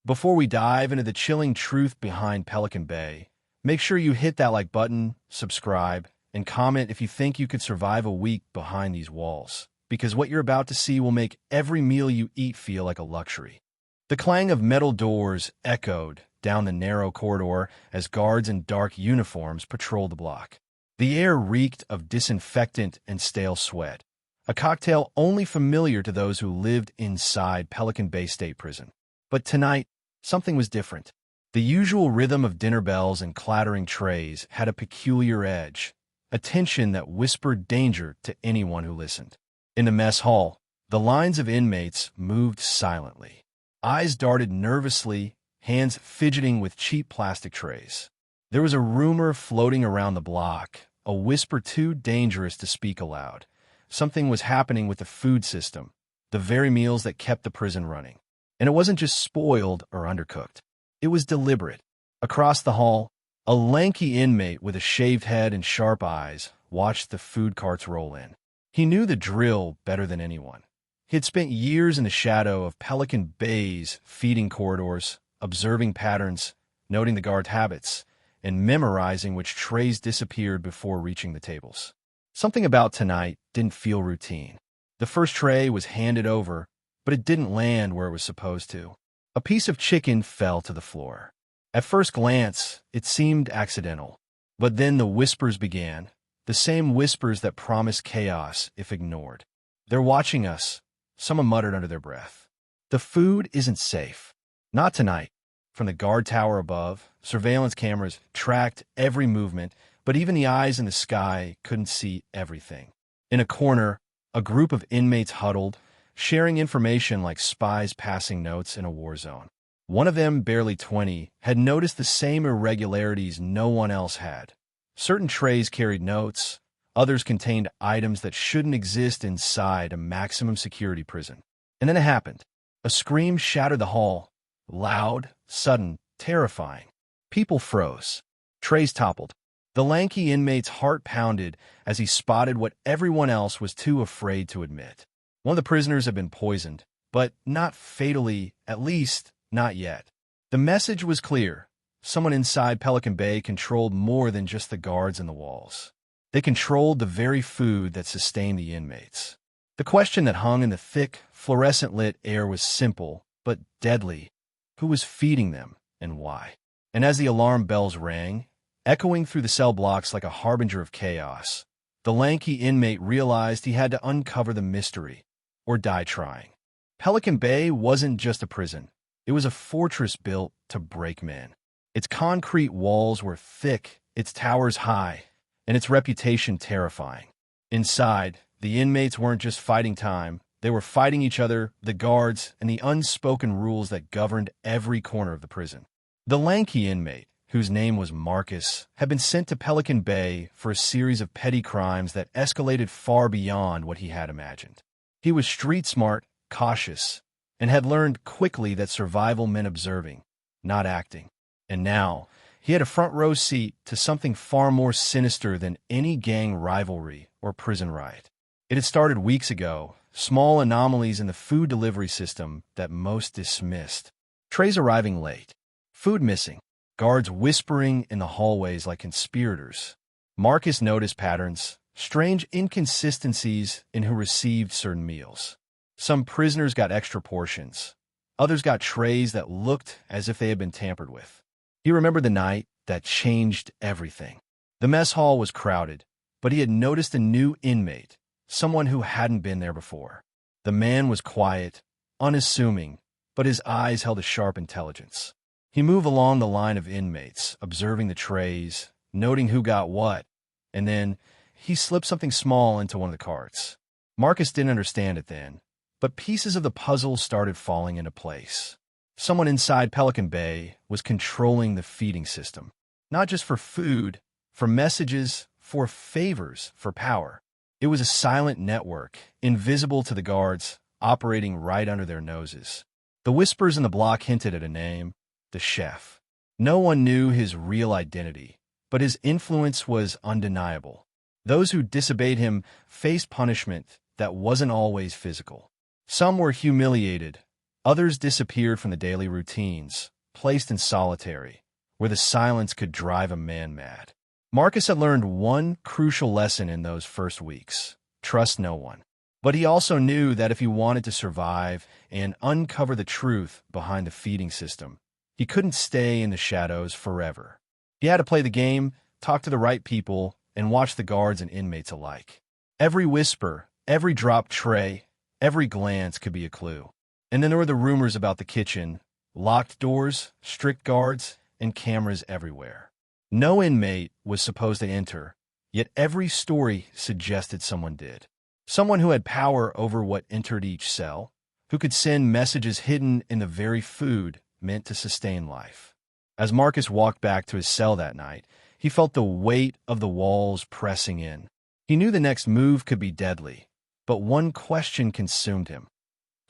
Before we dive into the chilling truth behind Pelican Bay, make sure you hit that like button, subscribe, and comment if you think you could survive a week behind these walls, because what you're about to see will make every meal you eat feel like a luxury. The clang of metal doors echoed down the narrow corridor as guards in dark uniforms patrolled the block. The air reeked of disinfectant and stale sweat, a cocktail only familiar to those who lived inside Pelican Bay State Prison. But tonight, something was different. The usual rhythm of dinner bells and clattering trays had a peculiar edge, a tension that whispered danger to anyone who listened. In the mess hall, the lines of inmates moved silently. Eyes darted nervously, hands fidgeting with cheap plastic trays. There was a rumor floating around the block, a whisper too dangerous to speak aloud. Something was happening with the food system, the very meals that kept the prison running. And it wasn't just spoiled or undercooked. It was deliberate. Across the hall, a lanky inmate with a shaved head and sharp eyes watched the food carts roll in. He knew the drill better than anyone. He had spent years in the shadow of Pelican Bay's feeding corridors, observing patterns, noting the guard habits, and memorizing which trays disappeared before reaching the tables. Something about tonight didn't feel routine. The first tray was handed over, but it didn't land where it was supposed to. A piece of chicken fell to the floor. At first glance, it seemed accidental. But then the whispers began, the same whispers that promised chaos if ignored. "They're watching us," someone muttered under their breath. "The food isn't safe." Not tonight. From the guard tower above, surveillance cameras tracked every movement, but even the eyes in the sky couldn't see everything. In a corner, a group of inmates huddled, sharing information like spies passing notes in a war zone. One of them, barely 20, had noticed the same irregularities no one else had. Certain trays carried notes, others contained items that shouldn't exist inside a maximum security prison. And then it happened. A scream shattered the hall, loud, sudden, terrifying. People froze. Trays toppled. The lanky inmate's heart pounded as he spotted what everyone else was too afraid to admit. One of the prisoners had been poisoned, but not fatally, at least not yet. The message was clear. Someone inside Pelican Bay controlled more than just the guards and the walls. They controlled the very food that sustained the inmates. The question that hung in the thick, fluorescent-lit air was simple, but deadly. Who was feeding them, and why? And as the alarm bells rang, echoing through the cell blocks like a harbinger of chaos, the lanky inmate realized he had to uncover the mystery, or die trying. Pelican Bay wasn't just a prison. It was a fortress built to break men. Its concrete walls were thick, its towers high, and its reputation terrifying. Inside, the inmates weren't just fighting time. They were fighting each other, the guards, and the unspoken rules that governed every corner of the prison. The lanky inmate, whose name was Marcus, had been sent to Pelican Bay for a series of petty crimes that escalated far beyond what he had imagined. He was street-smart, cautious, and had learned quickly that survival meant observing, not acting. And now, he had a front-row seat to something far more sinister than any gang rivalry or prison riot. It had started weeks ago, small anomalies in the food delivery system that most dismissed. Trays arriving late, food missing, guards whispering in the hallways like conspirators. Marcus noticed patterns, strange inconsistencies in who received certain meals. Some prisoners got extra portions. Others got trays that looked as if they had been tampered with. He remembered the night that changed everything. The mess hall was crowded, but he had noticed a new inmate, someone who hadn't been there before. The man was quiet, unassuming, but his eyes held a sharp intelligence. He moved along the line of inmates, observing the trays, noting who got what, and then he slipped something small into one of the carts. Marcus didn't understand it then, but pieces of the puzzle started falling into place. Someone inside Pelican Bay was controlling the feeding system, not just for food, for messages, for favors, for power. It was a silent network, invisible to the guards, operating right under their noses. The whispers in the block hinted at a name, the chef. No one knew his real identity, but his influence was undeniable. Those who disobeyed him faced punishment that wasn't always physical. Some were humiliated, Others disappeared from the daily routines, placed in solitary, where the silence could drive a man mad. Marcus had learned one crucial lesson in those first weeks: trust no one. But he also knew that if he wanted to survive and uncover the truth behind the feeding system, he couldn't stay in the shadows forever. He had to play the game, talk to the right people, and watch the guards and inmates alike. Every whisper, every dropped tray, every glance could be a clue. And then there were the rumors about the kitchen: locked doors, strict guards, and cameras everywhere. No inmate was supposed to enter, yet every story suggested someone did. Someone who had power over what entered each cell, who could send messages hidden in the very food meant to sustain life. As Marcus walked back to his cell that night, he felt the weight of the walls pressing in. He knew the next move could be deadly, but one question consumed him.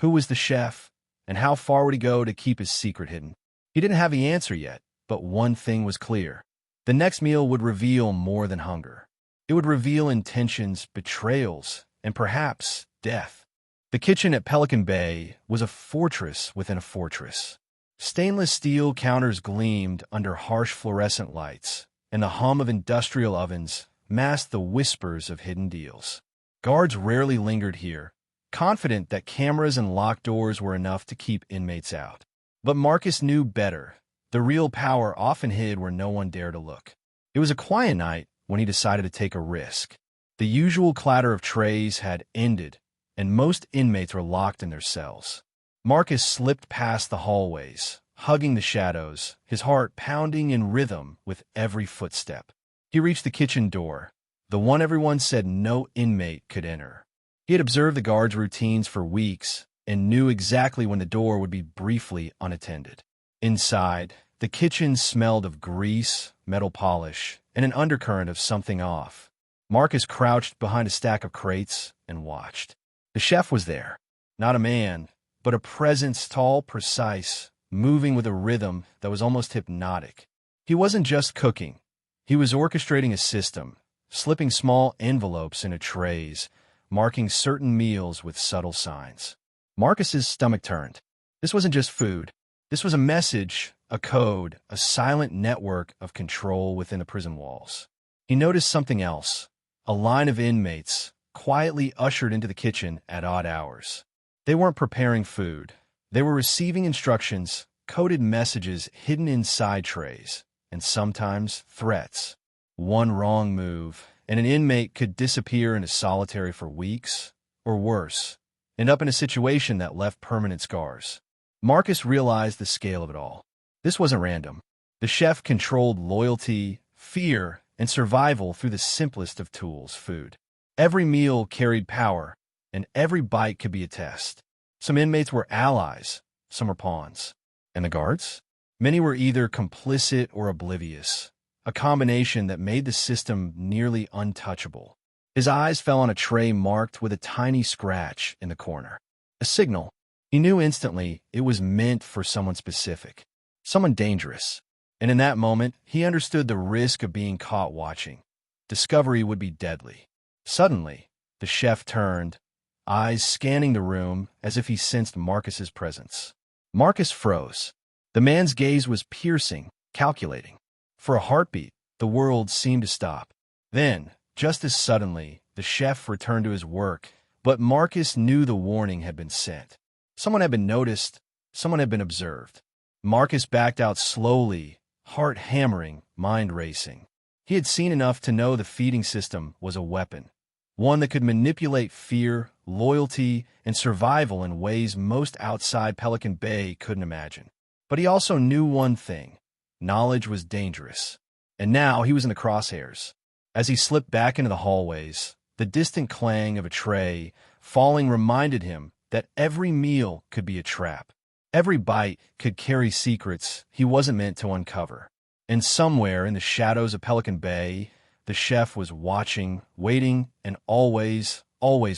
Who was the chef, and how far would he go to keep his secret hidden? He didn't have the answer yet, but one thing was clear. The next meal would reveal more than hunger. It would reveal intentions, betrayals, and perhaps death. The kitchen at Pelican Bay was a fortress within a fortress. Stainless steel counters gleamed under harsh fluorescent lights, and the hum of industrial ovens masked the whispers of hidden deals. Guards rarely lingered here, confident that cameras and locked doors were enough to keep inmates out. But Marcus knew better. The real power often hid where no one dared to look. It was a quiet night when he decided to take a risk. The usual clatter of trays had ended, and most inmates were locked in their cells. Marcus slipped past the hallways, hugging the shadows, his heart pounding in rhythm with every footstep. He reached the kitchen door, the one everyone said no inmate could enter. He had observed the guards' routines for weeks and knew exactly when the door would be briefly unattended. Inside, the kitchen smelled of grease, metal polish, and an undercurrent of something off. Marcus crouched behind a stack of crates and watched. The chef was there, not a man, but a presence tall, precise, moving with a rhythm that was almost hypnotic. He wasn't just cooking. He was orchestrating a system, slipping small envelopes into trays, marking certain meals with subtle signs. Marcus's stomach turned. This wasn't just food. This was a message, a code, a silent network of control within the prison walls. He noticed something else: a line of inmates, quietly ushered into the kitchen at odd hours. They weren't preparing food. They were receiving instructions, coded messages hidden inside trays, and sometimes threats. One wrong move, and an inmate could disappear into solitary for weeks, or worse, end up in a situation that left permanent scars. Marcus realized the scale of it all. This wasn't random. The chef controlled loyalty, fear, and survival through the simplest of tools: food. Every meal carried power, and every bite could be a test. Some inmates were allies, some were pawns. And the guards? Many were either complicit or oblivious, a combination that made the system nearly untouchable. His eyes fell on a tray marked with a tiny scratch in the corner. A signal. He knew instantly it was meant for someone specific, someone dangerous. And in that moment, he understood the risk of being caught watching. Discovery would be deadly. Suddenly, the chef turned, eyes scanning the room as if he sensed Marcus's presence. Marcus froze. The man's gaze was piercing, calculating. For a heartbeat, the world seemed to stop. Then, just as suddenly, the chef returned to his work, but Marcus knew the warning had been sent. Someone had been noticed, someone had been observed. Marcus backed out slowly, heart hammering, mind racing. He had seen enough to know the feeding system was a weapon, one that could manipulate fear, loyalty, and survival in ways most outside Pelican Bay couldn't imagine. But he also knew one thing: knowledge was dangerous. And now he was in the crosshairs. As he slipped back into the hallways, the distant clang of a tray falling reminded him that every meal could be a trap. Every bite could carry secrets he wasn't meant to uncover. And somewhere in the shadows of Pelican Bay, the chef was watching, waiting, and always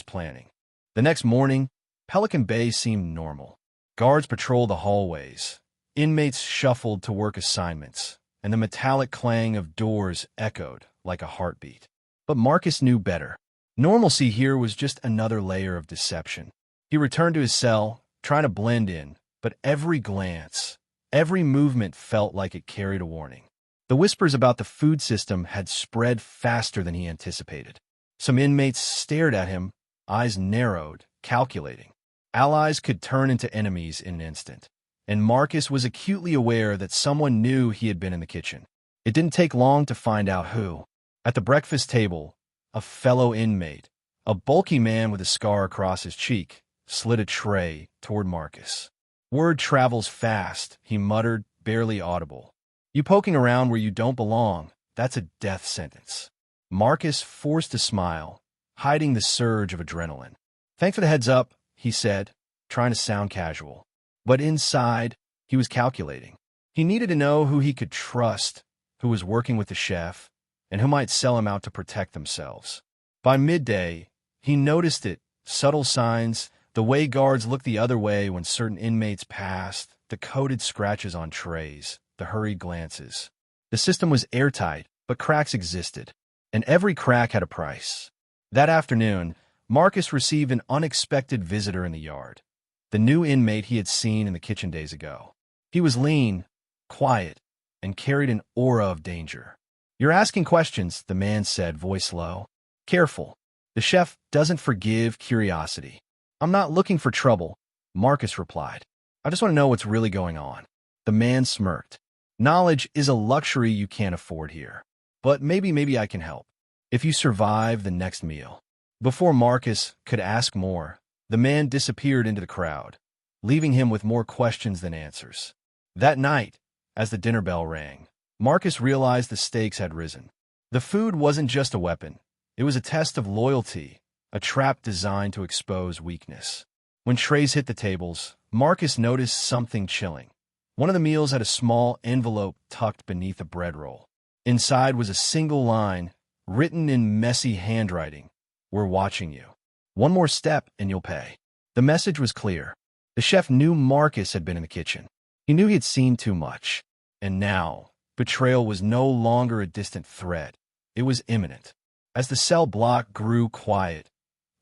planning. The next morning, Pelican Bay seemed normal. Guards patrolled the hallways. Inmates shuffled to work assignments, and the metallic clang of doors echoed like a heartbeat. But Marcus knew better. Normalcy here was just another layer of deception. He returned to his cell, trying to blend in, but every glance, every movement felt like it carried a warning. The whispers about the food system had spread faster than he anticipated. Some inmates stared at him, eyes narrowed, calculating. Allies could turn into enemies in an instant, and Marcus was acutely aware that someone knew he had been in the kitchen. It didn't take long to find out who. At the breakfast table, a fellow inmate, a bulky man with a scar across his cheek, slid a tray toward Marcus. "Word travels fast," he muttered, barely audible. "You poking around where you don't belong, that's a death sentence." Marcus forced a smile, hiding the surge of adrenaline. "Thanks for the heads up," he said, trying to sound casual. But inside, he was calculating. He needed to know who he could trust, who was working with the chef, and who might sell him out to protect themselves. By midday, he noticed it, subtle signs, the way guards looked the other way when certain inmates passed, the coded scratches on trays, the hurried glances. The system was airtight, but cracks existed, and every crack had a price. That afternoon, Marcus received an unexpected visitor in the yard, the new inmate he had seen in the kitchen days ago. He was lean, quiet, and carried an aura of danger. "You're asking questions," the man said, voice low. "Careful. The chef doesn't forgive curiosity." "I'm not looking for trouble," Marcus replied. "I just want to know what's really going on." The man smirked. "Knowledge is a luxury you can't afford here. But maybe I can help. If you survive the next meal." Before Marcus could ask more, the man disappeared into the crowd, leaving him with more questions than answers. That night, as the dinner bell rang, Marcus realized the stakes had risen. The food wasn't just a weapon. It was a test of loyalty, a trap designed to expose weakness. When trays hit the tables, Marcus noticed something chilling. One of the meals had a small envelope tucked beneath a bread roll. Inside was a single line, written in messy handwriting. "We're watching you. One more step and you'll pay." The message was clear. The chef knew Marcus had been in the kitchen. He knew he had seen too much. And now, betrayal was no longer a distant threat. It was imminent. As the cell block grew quiet,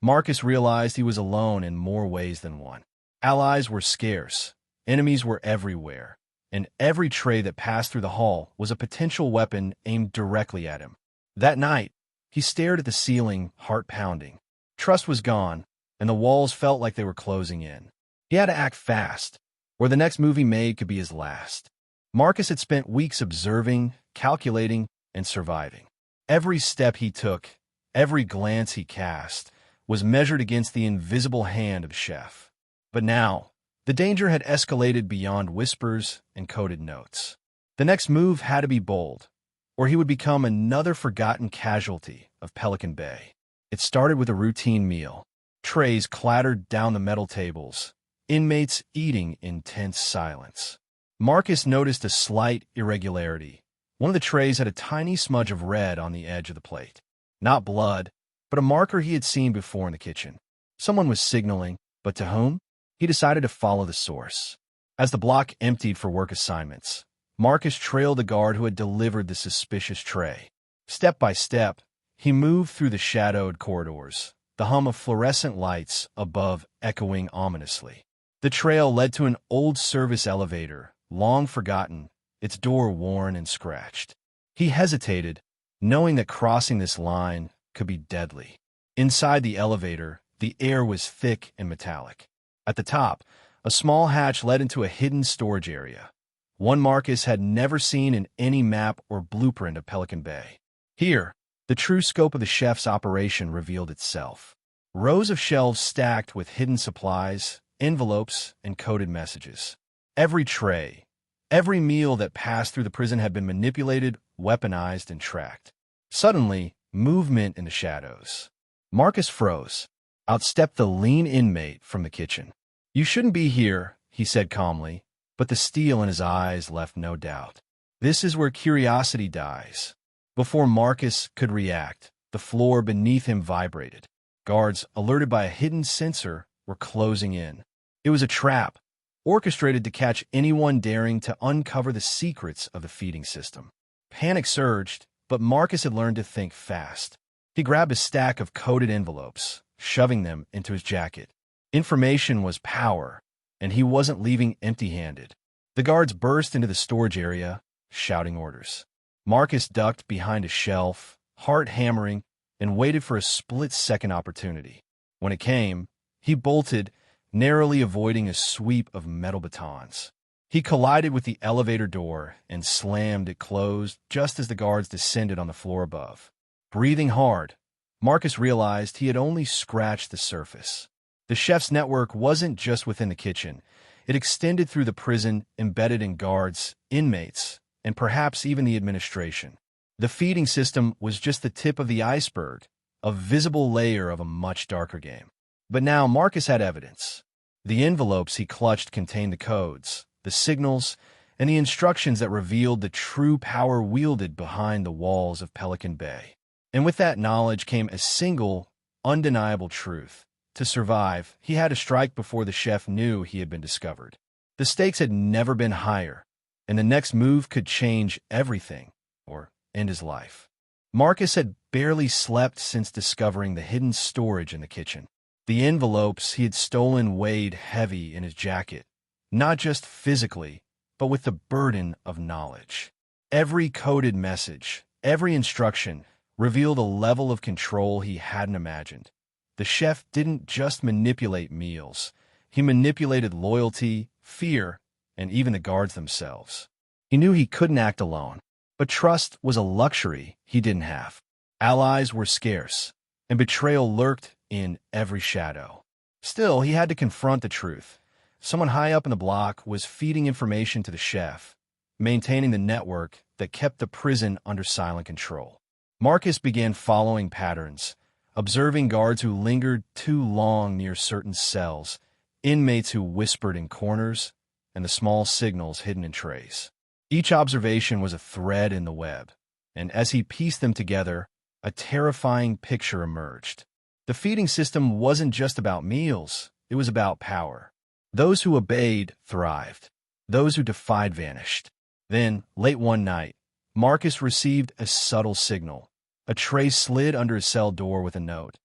Marcus realized he was alone in more ways than one. Allies were scarce, enemies were everywhere, and every tray that passed through the hall was a potential weapon aimed directly at him. That night, he stared at the ceiling, heart pounding. Trust was gone, and the walls felt like they were closing in. He had to act fast, or the next move he made could be his last. Marcus had spent weeks observing, calculating, and surviving. Every step he took, every glance he cast, was measured against the invisible hand of the chef. But now, the danger had escalated beyond whispers and coded notes. The next move had to be bold, or he would become another forgotten casualty of Pelican Bay. It started with a routine meal. Trays clattered down the metal tables, inmates eating in tense silence. Marcus noticed a slight irregularity. One of the trays had a tiny smudge of red on the edge of the plate. Not blood, but a marker he had seen before in the kitchen. Someone was signaling, but to whom? He decided to follow the source. As the block emptied for work assignments, Marcus trailed the guard who had delivered the suspicious tray. Step by step, he moved through the shadowed corridors, the hum of fluorescent lights above echoing ominously. The trail led to an old service elevator, long forgotten, its door worn and scratched. He hesitated, knowing that crossing this line could be deadly. Inside the elevator, the air was thick and metallic. At the top, a small hatch led into a hidden storage area, one Marcus had never seen in any map or blueprint of Pelican Bay. Here, the true scope of the chef's operation revealed itself. Rows of shelves stacked with hidden supplies, envelopes, and coded messages. Every tray, every meal that passed through the prison had been manipulated, weaponized, and tracked. Suddenly, movement in the shadows. Marcus froze. Out stepped the lean inmate from the kitchen. "You shouldn't be here," he said calmly, but the steel in his eyes left no doubt. This is where curiosity dies. Before Marcus could react, the floor beneath him vibrated. Guards, alerted by a hidden sensor, were closing in. It was a trap, orchestrated to catch anyone daring to uncover the secrets of the feeding system. Panic surged, but Marcus had learned to think fast. He grabbed a stack of coded envelopes, shoving them into his jacket. Information was power, and he wasn't leaving empty-handed. The guards burst into the storage area, shouting orders. Marcus ducked behind a shelf, heart hammering, and waited for a split-second opportunity. When it came, he bolted, narrowly avoiding a sweep of metal batons. He collided with the elevator door and slammed it closed just as the guards descended on the floor above. Breathing hard, Marcus realized he had only scratched the surface. The chef's network wasn't just within the kitchen. It extended through the prison, embedded in guards, inmates, and perhaps even the administration. The feeding system was just the tip of the iceberg, a visible layer of a much darker game. But now Marcus had evidence. The envelopes he clutched contained the codes, the signals, and the instructions that revealed the true power wielded behind the walls of Pelican Bay. And with that knowledge came a single, undeniable truth. To survive, he had to strike before the chef knew he had been discovered. The stakes had never been higher, and the next move could change everything, or end his life. Marcus had barely slept since discovering the hidden storage in the kitchen. The envelopes he had stolen weighed heavy in his jacket, not just physically, but with the burden of knowledge. Every coded message, every instruction, revealed a level of control he hadn't imagined. The chef didn't just manipulate meals. He manipulated loyalty, fear, and even the guards themselves. He knew he couldn't act alone, but trust was a luxury he didn't have. Allies were scarce, and betrayal lurked in every shadow. Still, he had to confront the truth. Someone high up in the block was feeding information to the chef, maintaining the network that kept the prison under silent control. Marcus began following patterns, observing guards who lingered too long near certain cells, inmates who whispered in corners, and the small signals hidden in trays. Each observation was a thread in the web, and as he pieced them together, a terrifying picture emerged. The feeding system wasn't just about meals, it was about power. Those who obeyed thrived. Those who defied vanished. Then, late one night, Marcus received a subtle signal. A tray slid under his cell door with a note.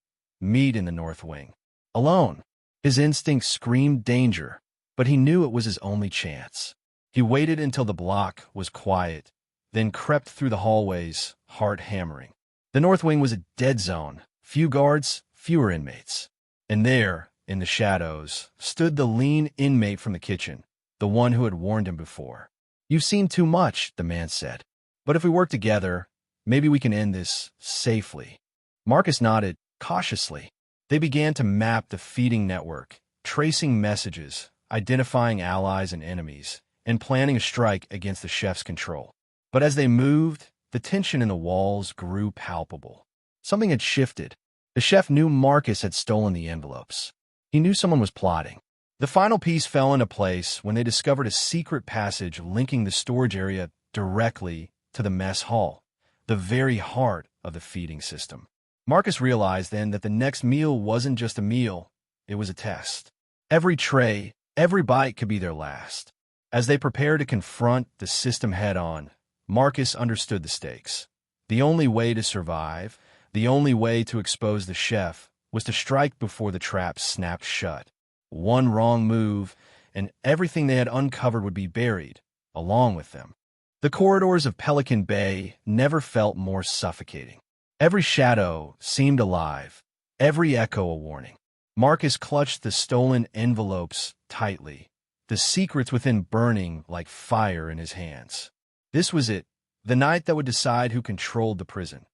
Meet in the north wing. Alone. His instinct screamed danger, but he knew it was his only chance. He waited until the block was quiet, then crept through the hallways, heart hammering. The north wing was a dead zone. Few guards, fewer inmates. And there, in the shadows, stood the lean inmate from the kitchen, the one who had warned him before. "You've seen too much," the man said. "But if we work together, maybe we can end this safely." Marcus nodded, cautiously. They began to map the feeding network, tracing messages, identifying allies and enemies, and planning a strike against the chef's control. But as they moved, the tension in the walls grew palpable. Something had shifted. The chef knew Marcus had stolen the envelopes. He knew someone was plotting. The final piece fell into place when they discovered a secret passage linking the storage area directly to the mess hall, the very heart of the feeding system. Marcus realized then that the next meal wasn't just a meal, it was a test. Every tray, every bite could be their last. As they prepared to confront the system head-on, Marcus understood the stakes. The only way to survive, the only way to expose the chef, was to strike before the trap snapped shut. One wrong move, and everything they had uncovered would be buried, along with them. The corridors of Pelican Bay never felt more suffocating. Every shadow seemed alive, every echo a warning. Marcus clutched the stolen envelopes tightly, the secrets within burning like fire in his hands. This was it, the night that would decide who controlled the prison,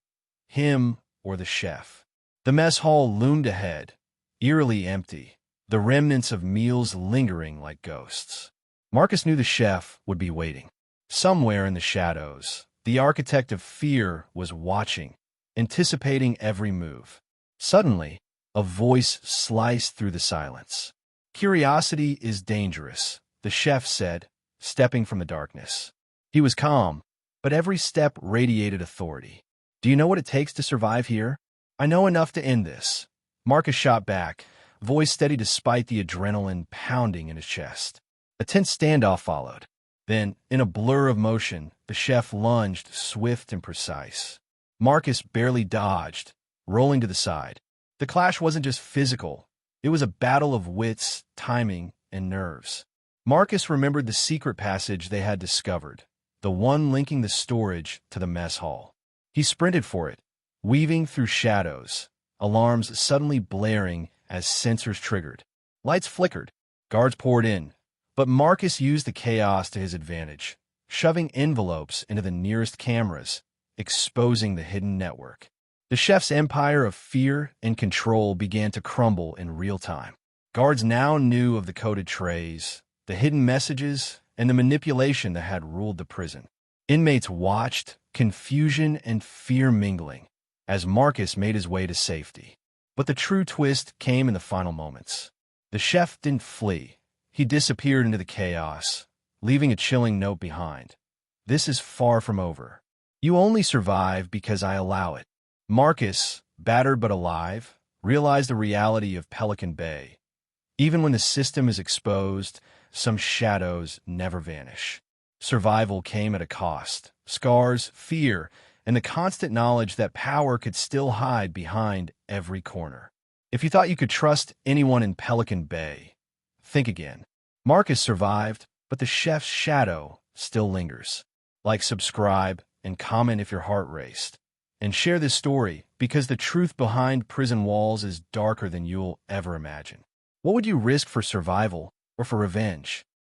him or the chef. The mess hall loomed ahead, eerily empty, the remnants of meals lingering like ghosts. Marcus knew the chef would be waiting. Somewhere in the shadows, the architect of fear was watching, anticipating every move. Suddenly, a voice sliced through the silence. "Curiosity is dangerous," the chef said, stepping from the darkness. He was calm, but every step radiated authority. "Do you know what it takes to survive here? I know enough to end this." Marcus shot back, voice steady despite the adrenaline pounding in his chest. A tense standoff followed. Then, in a blur of motion, the chef lunged, swift and precise. Marcus barely dodged, rolling to the side. The clash wasn't just physical. It was a battle of wits, timing, and nerves. Marcus remembered the secret passage they had discovered, the one linking the storage to the mess hall. He sprinted for it, weaving through shadows, alarms suddenly blaring as sensors triggered. Lights flickered, guards poured in, but Marcus used the chaos to his advantage, shoving envelopes into the nearest cameras, exposing the hidden network. The chef's empire of fear and control began to crumble in real time. Guards now knew of the coded trays, the hidden messages, and the manipulation that had ruled the prison. Inmates watched, confusion and fear mingling, as Marcus made his way to safety. But the true twist came in the final moments. The chef didn't flee. He disappeared into the chaos, leaving a chilling note behind. "This is far from over. You only survive because I allow it." Marcus, battered but alive, realized the reality of Pelican Bay. Even when the system is exposed, some shadows never vanish. Survival came at a cost: scars, fear, and the constant knowledge that power could still hide behind every corner. If you thought you could trust anyone in Pelican Bay, think again. Marcus survived, but the chef's shadow still lingers. Like, subscribe, and comment if your heart raced. And share this story, because the truth behind prison walls is darker than you'll ever imagine. What would you risk for survival or for revenge?